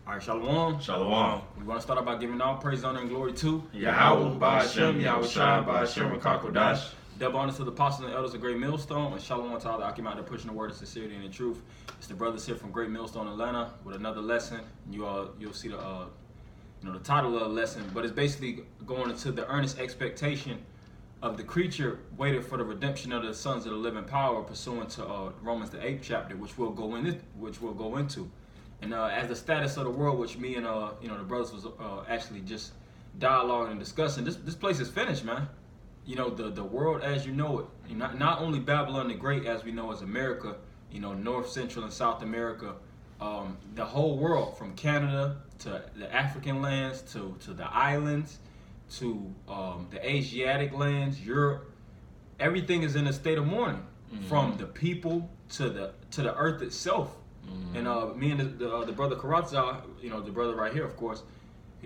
All right, Shalom. Shalom. We want to start out by giving all praise, honor, and glory to YAHAWAH, BAHASHAM, YAHAWASHI, BAHASHAM, and Kakodash. Double honor to the apostles and elders of Great Millstone, and Shalom to all the Akim out there pushing the word of sincerity and the truth. It's the brothers here from Great Millstone, Atlanta, with another lesson. You'll see the the title of the lesson, but it's basically going into the earnest expectation of the creature waited for the redemption of the sons of the living power, pursuant to Romans the 8th chapter, which we'll go into. And as the status of the world, which me and the brothers was actually just dialoguing and discussing, this place is finished, man. The world as you know it, not only Babylon the Great as we know as America, North, Central, and South America, the whole world from Canada to the African lands to the islands to the Asiatic lands, Europe, everything is in a state of mourning, from the people to the earth itself. And me and the brother Karatza, the brother right here, of course,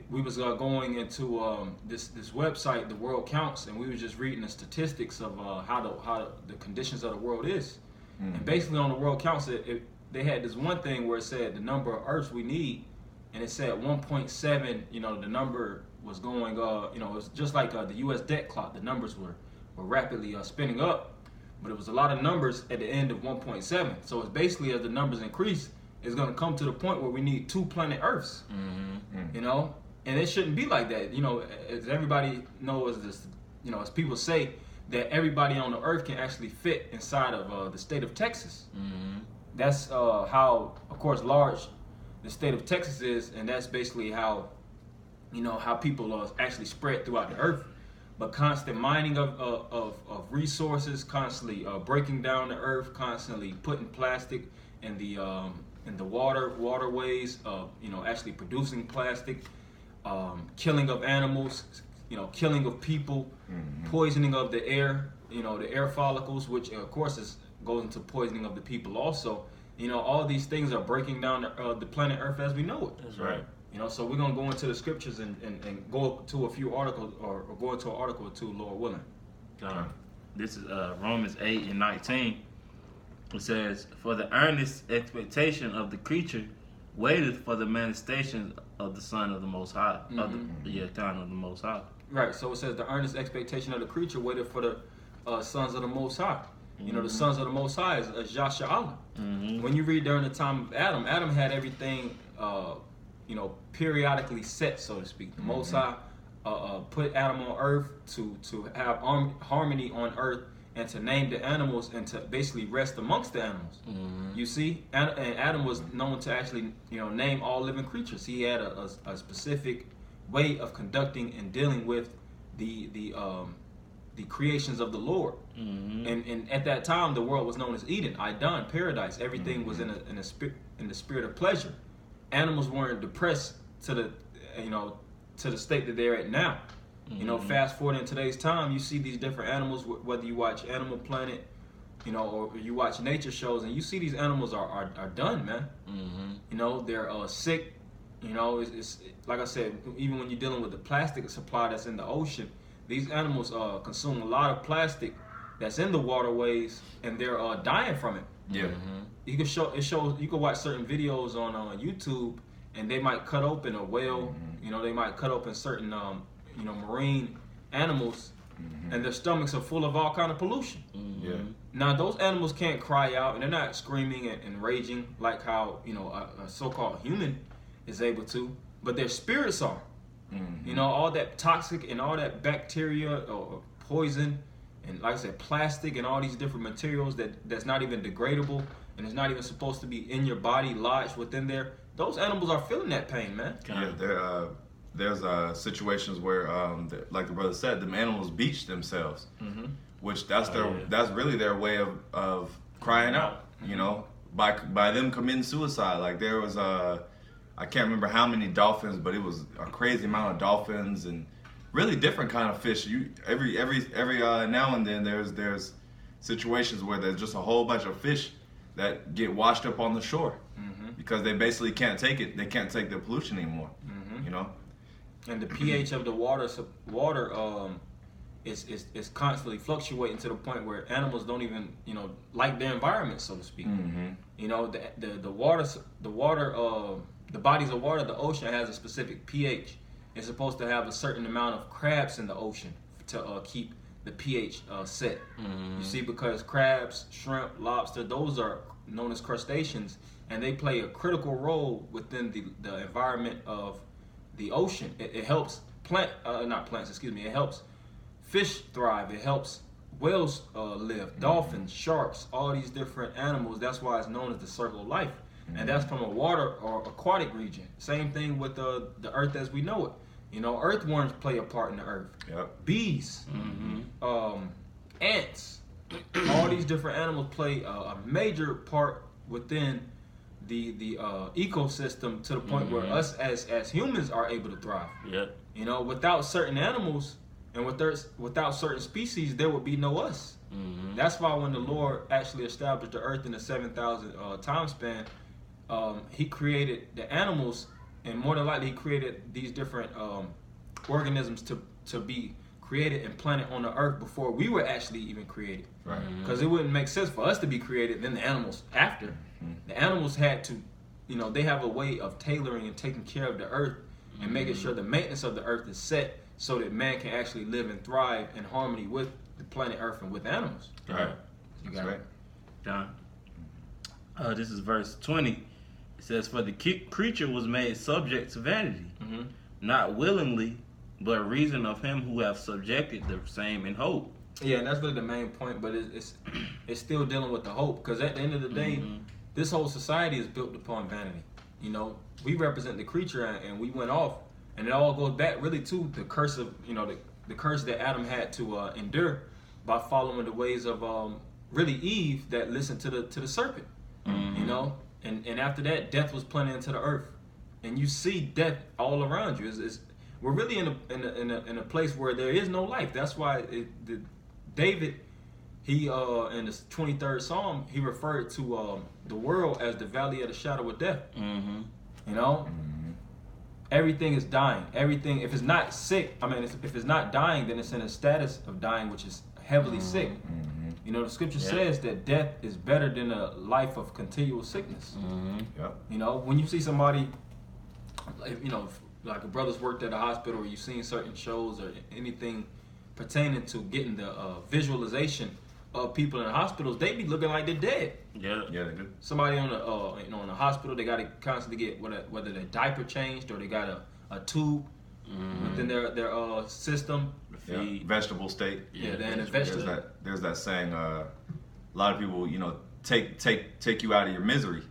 we was going into this website, The World Counts, and we was just reading the statistics of how the conditions of the world is. And basically on the World Counts, they had this one thing where it said the number of Earths we need, and it said 1.7. The number was going. It was just like the U.S. debt clock. The numbers were rapidly spinning up. But it was a lot of numbers at the end of 1.7. So it's basically as the numbers increase, it's going to come to the point where we need 2 planet Earths. And it shouldn't be like that. As everybody knows, as people say, that everybody on the Earth can actually fit inside of the state of Texas. That's how, of course, large the state of Texas is, and that's basically how, how people are actually spread throughout the Earth. But constant mining of resources, constantly breaking down the earth, constantly putting plastic in the waterways, actually producing plastic, killing of animals, killing of people, poisoning of the air, the air follicles, which of course goes into poisoning of the people also. All these things are breaking down the planet Earth as we know it. That's right. So we're going to go into the scriptures and go to a few articles or go into an article or two, Lord willing. This is Romans 8:19. It says, "For the earnest expectation of the creature waiteth for the manifestation of the Son of the Most High." Of the Most High. Right, so it says the earnest expectation of the creature waited for the sons of the Most High. The sons of the Most High is YAHAWAH. When you read during the time of Adam had everything periodically set, so to speak. The Most High put Adam on earth to have harmony on earth and to name the animals and to basically rest amongst the animals. You see, and Adam was known to actually name all living creatures. He had a specific way of conducting and dealing with the creations of the Lord. And at that time the world was known as Eden, Idan, paradise. Everything was in the spirit of pleasure. Animals weren't depressed to the state that they're at now. Fast forward in today's time, you see these different animals, whether you watch Animal Planet, or you watch nature shows, and you see these animals are done, man. They're sick. It's like I said, even when you're dealing with the plastic supply that's in the ocean, these animals consume a lot of plastic that's in the waterways, and they're dying from it. You can watch certain videos on YouTube, and they might cut open a whale. They might cut open certain marine animals, and their stomachs are full of all kind of pollution. Now those animals can't cry out, and they're not screaming and raging like how a so-called human is able to, but their spirits are. All that toxic and all that bacteria or poison, and like I said, plastic and all these different materials that's not even degradable and it's not even supposed to be in your body, lodged within there. Those animals are feeling that pain, man. Yeah, there's situations where, like the brother said, the animals beach themselves, which that's really their way of crying out. By them committing suicide. Like there was I can't remember how many dolphins, but it was a crazy amount of dolphins and really different kind of fish. Every now and then there's situations where there's just a whole bunch of fish that get washed up on the shore because they basically can't take it. They can't take the pollution anymore. And the pH of the water is constantly fluctuating to the point where animals don't even like their environment, so to speak. The water the bodies of water, the ocean has a specific pH. It's supposed to have a certain amount of crabs in the ocean to keep the pH set. You see, because crabs, shrimp, lobster, those are known as crustaceans, and they play a critical role within the environment of the ocean. It helps it helps fish thrive. It helps whales live, dolphins, sharks, all these different animals. That's why it's known as the circle of life. And that's from a water or aquatic region. Same thing with the earth as we know it. You know, earthworms play a part in the earth. Yep. Bees, ants, all these different animals play a major part within the ecosystem, to the point where us as humans are able to thrive. Yep. You know, without certain animals and without certain species, there would be no us. That's why when the Lord actually established the earth in the 7,000 time span, he created the animals, and more than likely he created these different organisms to be created and planted on the earth before we were actually even created. Right. Because it wouldn't make sense for us to be created, then the animals after. The animals had to, you know, they have a way of tailoring and taking care of the earth and making sure the maintenance of the earth is set so that man can actually live and thrive in harmony with the planet Earth and with animals. Right. You got it. John. This is verse 20. It says, "For the creature was made subject to vanity, not willingly, but reason of him who have subjected the same in hope." Yeah, and that's really the main point, but it's still dealing with the hope, because at the end of the day, this whole society is built upon vanity. You know, we represent the creature, and we went off, and it all goes back really to the curse of, you know, the curse that Adam had to endure by following the ways of really Eve that listened to the serpent. You know, and after that, death was planted into the earth, and you see death all around you. We're really in a place where there is no life. That's why David, he in the 23rd Psalm, he referred to the world as the valley of the shadow of death. You know, everything is dying. Everything, if it's not sick, if it's not dying, then it's in a status of dying, which is heavily sick. You know, the scripture says that death is better than a life of continual sickness. You know, when you see somebody, you know, like a brother's worked at a hospital, or you've seen certain shows or anything pertaining to getting the visualization of people in the hospitals, they be looking like they're dead. Yeah, they do. Somebody on in the hospital, they got to constantly get whether their diaper changed or they got a tube within their system. Vegetable state. Yeah, they're in a vegetable. There's that saying. A lot of people, you know, take you out of your misery.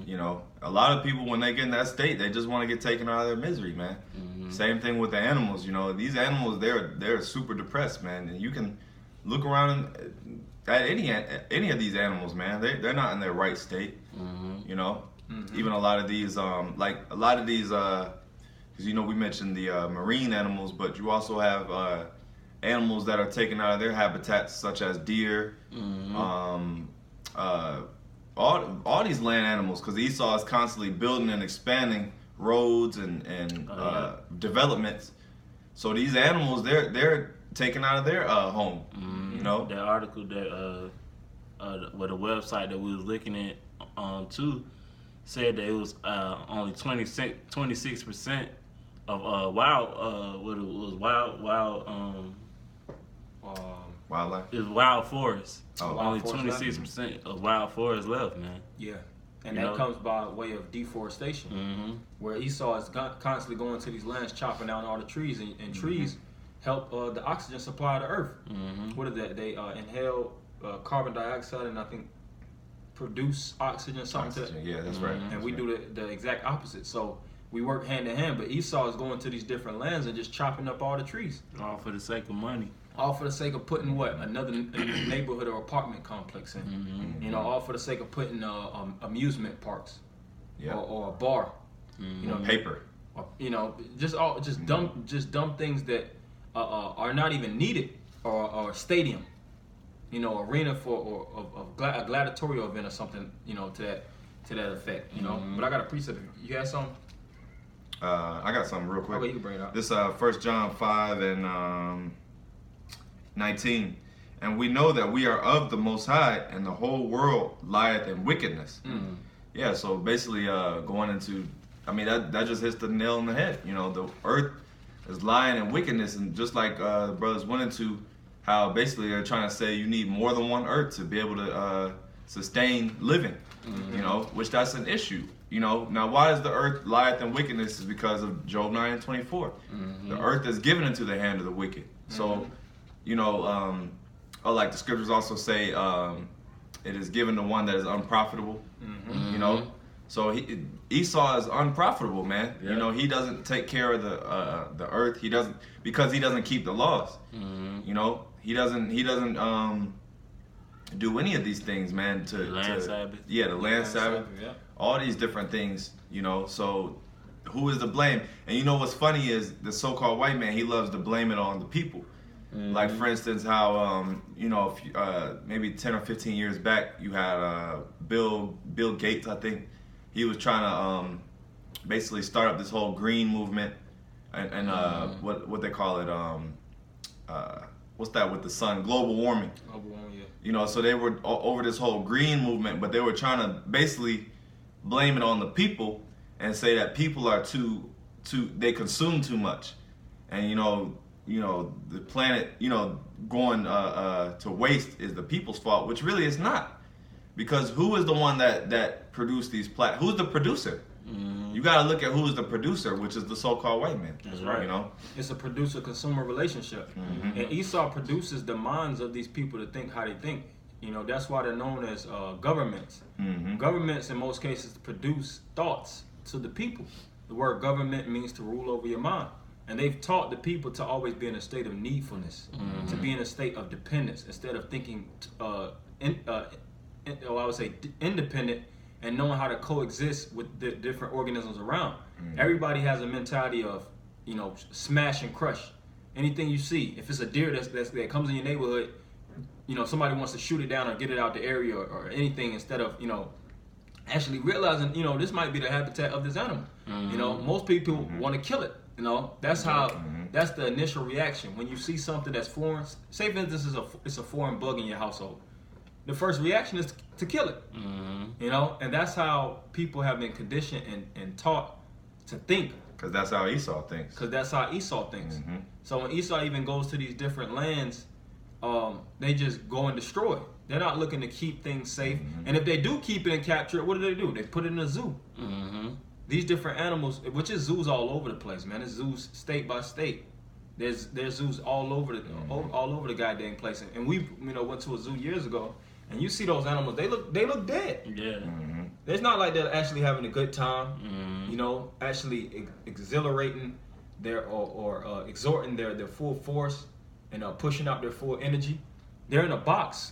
You know, a lot of people, when they get in that state, they just want to get taken out of their misery, man. Same thing with the animals. You know, these animals, they're super depressed, man. And you can look around at any of these animals, man. They're not in their right state. You know, even a lot of these, because, you know, we mentioned the marine animals, but you also have animals that are taken out of their habitats, such as deer, all these land animals, because Esau is constantly building and expanding roads and developments. So these animals, they're taken out of their home. You know, that article that with a website that we was looking at too said that it was only 26% of wildlife. It's wild forest. Only 26% of wild forest left, man. Yeah. And that comes by way of deforestation, where Esau is constantly going to these lands, chopping down all the trees, and trees help the oxygen supply to Earth. What is that? They inhale carbon dioxide and I think produce oxygen, something to that. Yeah, that's right. And we do the exact opposite. So we work hand in hand, but Esau is going to these different lands and just chopping up all the trees. All for the sake of money. All for the sake of putting another neighborhood or apartment complex in. You know, all for the sake of putting amusement parks or a bar. You know, paper. Or, you know, just dumb things that are not even needed, or a stadium. You know, arena for a gladiatorial event or something. You know, to that effect. You know, but I got a precept. You got something? I got something real quick. Okay, you can bring it up. This 1 John 5 and 19. And we know that we are of the Most High, and the whole world lieth in wickedness. Yeah, so basically going into I mean, that just hits the nail on the head. You know, the earth is lying and wickedness, and just like the brothers went into how basically they're trying to say you need more than one earth to be able to sustain living. You know, which that's an issue. You know, now why does the earth lieth in wickedness? Is because of Job 9:24. The earth is given into the hand of the wicked. So, you know, like the scriptures also say, it is given to one that is unprofitable. You know, so Esau is unprofitable, man. You know, he doesn't take care of the earth. He doesn't, because he doesn't keep the laws. You know, he doesn't do any of these things, man. The land Sabbath. Yeah, the land Sabbath. Yeah. All these different things, you know. So who is to blame? And you know what's funny is the so-called white man, he loves to blame it on the people. Like, for instance, how, you know, maybe 10 or 15 years back, you had Bill Gates, I think. He was trying to basically start up this whole green movement and what they call it, what's that with the sun? Global warming. Global warming, yeah. You know, so they were over this whole green movement, but they were trying to basically blame it on the people and say that people are they consume too much. And, you know, the planet, you know, going to waste is the people's fault, which really is not. Because who is the one that produced these who's the producer? You got to look at who's the producer, which is the so-called white man. That's right. You know, it's a producer-consumer relationship, and Esau produces the minds of these people to think how they think. You know, that's why they're known as governments. Governments, in most cases, produce thoughts to the people. The word government means to rule over your mind, and they've taught the people to always be in a state of needfulness, to be in a state of dependence instead of thinking, I would say, independent. And knowing how to coexist with the different organisms around. Everybody has a mentality of, you know, smash and crush. Anything you see, if it's a deer that comes in your neighborhood, you know, somebody wants to shoot it down or get it out the area or anything, instead of, you know, actually realizing, you know, this might be the habitat of this animal. You know, most people want to kill it. You know, that's how. That's the initial reaction when you see something that's foreign. Say, for instance, it's a foreign bug in your household. The first reaction is to kill it, you know, and that's how people have been conditioned and taught to think. Because that's how Esau thinks. So when Esau even goes to these different lands, they just go and destroy. They're not looking to keep things safe. And if they do keep it and capture it, what do? They put it in a zoo. These different animals, which is zoos all over the place, man. There's zoos state by state. There's zoos all over the goddamn place. And we, you know, went to a zoo years ago. And you see those animals, they look dead. Yeah. It's not like they're actually having a good time, you know, actually exhilarating or exhorting their full force and pushing out their full energy. They're in a box,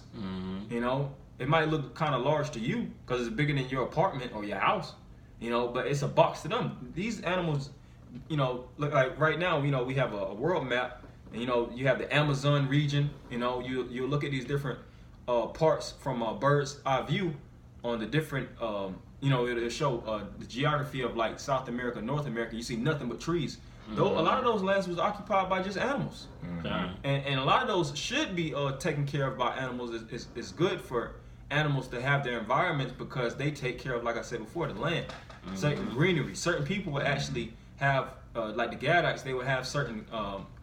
you know. It might look kind of large to you because it's bigger than your apartment or your house, you know, but it's a box to them. These animals, you know, look like right now, you know, we have a world map, and, you know, you have the Amazon region, you know, you look at these different parts from a bird's eye view on the different, you know, it'll show the geography of like South America, North America. You see nothing but trees. Though a lot of those lands was occupied by just animals, and a lot of those should be taken care of by animals. It's good for animals to have their environments because they take care of, like I said before, the land, certain greenery. Certain people would actually have, like the Gadites, they would have certain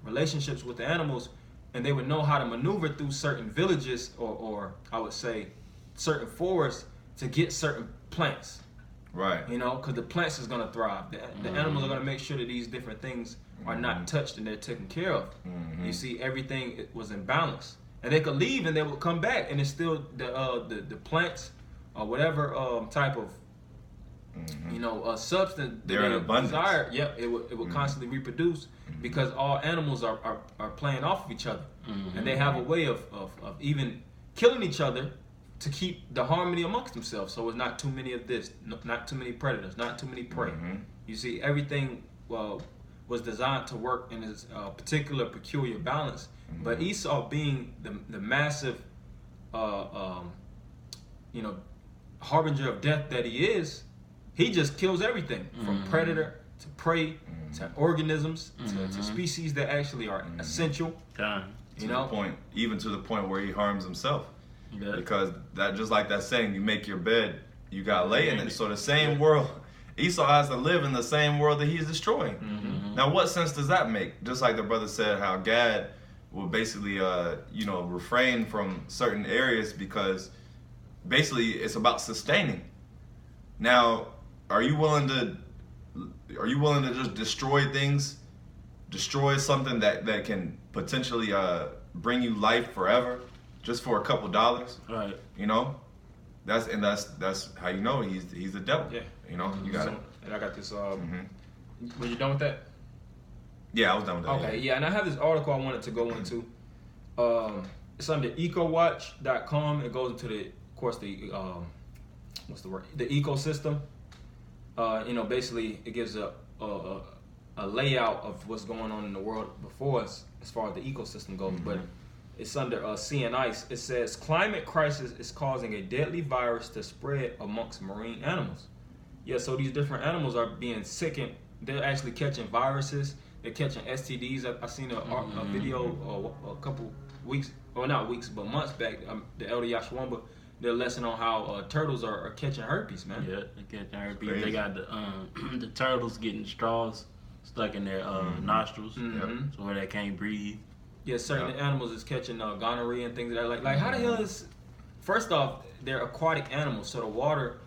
relationships with the animals. And they would know how to maneuver through certain villages or I would say certain forests to get certain plants. Right. You know, because the plants is going to thrive. The animals are going to make sure that these different things are not touched and they're taken care of. You see, everything was in balance. And they could leave and they would come back and it's still the plants or whatever type of you know, substance that they desire. Yep, it would constantly reproduce because all animals are playing off of each other, and they have a way of even killing each other to keep the harmony amongst themselves. So it's not too many of this, not too many predators, not too many prey. You see, everything was designed to work in its particular peculiar balance. But Esau, being the massive, you know, harbinger of death that he is, he just kills everything from predator to prey to organisms to species that actually are essential. You know, even to the point where he harms himself. Because that, just like that saying, you make your bed, you got lay in it. So the same world Esau has to live in the same world that he's destroying. Now, what sense does that make? Just like the brother said, how Gad will basically, refrain from certain areas because basically it's about sustaining. Now, are you willing to just destroy things, destroy something that can potentially bring you life forever, just for a couple dollars? Right. You know, that's how you know he's the devil. Yeah. You know, you got it. And I got this. Were you done with that? Yeah, I was done with that. Okay, yeah, and I have this article I wanted to go into. It's under ecowatch.com. It goes into the what's the word? The ecosystem. Basically it gives a layout of what's going on in the world before us as far as the ecosystem goes. But it's under Sea and Ice. It says climate crisis is causing a deadly virus to spread amongst marine animals. Yeah, so these different animals are being sickened. They're actually catching viruses. They're catching STDs. I seen a video a couple weeks, or not weeks, but months back. The elder YAHAWAH, they're lesson on how turtles are catching herpes, man. Yeah, they're catching herpes. Crazy. They got the turtles getting straws stuck in their nostrils, so where they can't breathe. Yeah, certain animals is catching gonorrhea and things like that. Like how the hell is? First off, they're aquatic animals, so the water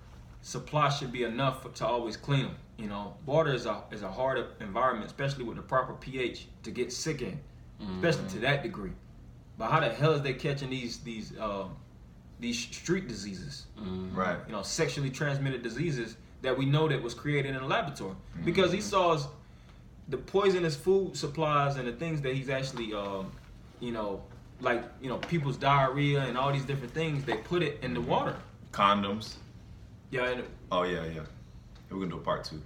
supply should be enough to always clean them. You know, water is a hard environment, especially with the proper pH, to get sick in, especially to that degree. But how the hell is they catching these street diseases? Right. You know, sexually transmitted diseases that we know that was created in a laboratory. Because Esau's the poisonous food supplies and the things that he's actually, people's diarrhea and all these different things, they put it in the water. Condoms. Yeah. Oh yeah. We're gonna do a part 2.